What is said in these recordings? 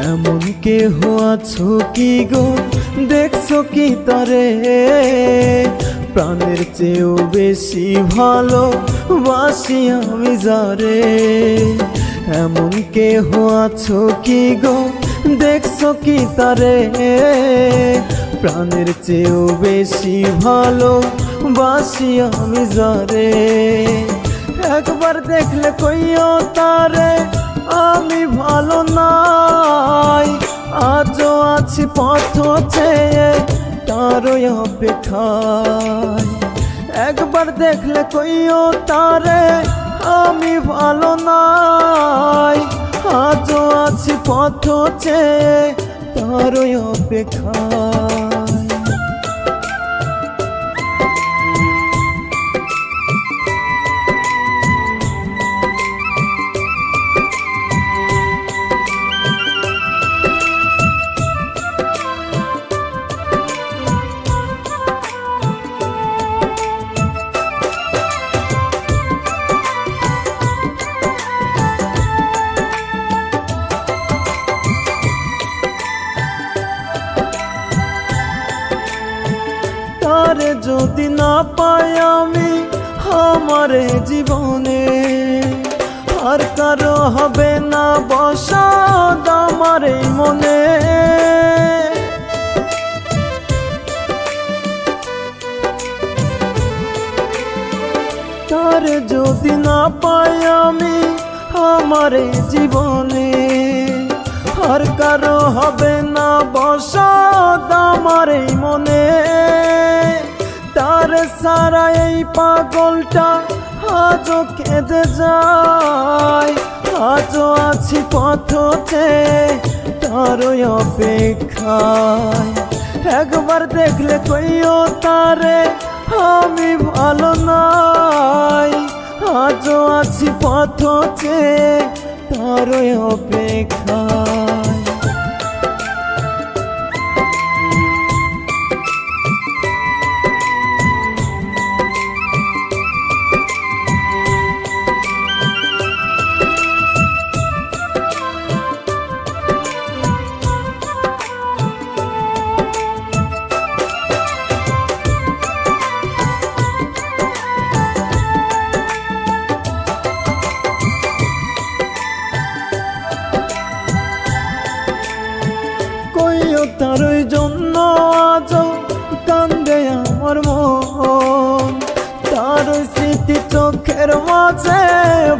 এমন কেহ আছো কি গো, দেখছো কি তারে? প্রাণের চেয়েও বেশি ভালো বাসি আমি যারে। এমন কেহ আছো কি গো, দেখছো কি তারে? প্রাণের চেয়েও বেশি ভালো বাসি আমি যারে। একবার দেখলে কইও তারে আমি ভালো নাই, আজও আছি পথ চেয়ে তারই অপেক্ষায়। একবার দেখলে কইও তারে আমি ভালো নাই, আজও আছি পথ চেয়ে তারই অপেক্ষায়। তারে যদি না পাই আমি আমারে জীবনে, আর কারো হবে না বসত আমার এই মনে। তারে যদি না পাই আমি আমারে জীবনে, আর কারো হবে না বসত আমার এই মনে। তার সারা এই পাগলটা আজও কেঁদে যায়, আজও আছি পথে তারই অপেক্ষায়। একবার দেখলে কইও তারে আমি ভালো নাই, আজও আছি পথে তারই অপেক্ষায়। তারই জন্য আজ কান্দে আমার মন, তার স্মৃতি চোখের মাঝে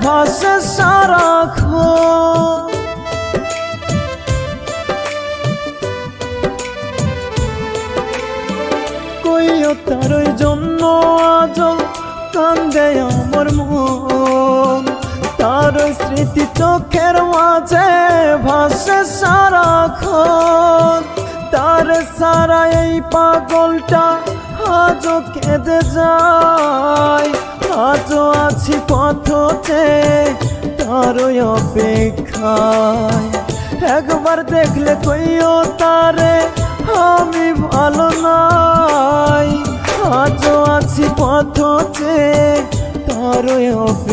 ভাসে সারাক্ষণ। কইও তারই জন্য আজ কান্দে আমার মন, তার স্মৃতি চোখের মাঝে ভাসে সারাক্ষণ। তার সারা এই পাগলটা আজও কেঁদে যায়, আজও আছি পথে তারই অপেক্ষায়। একবার দেখলে কইও তারে আমি ভালো নাই, আজও আছি পথে তারই অপেক্ষায়।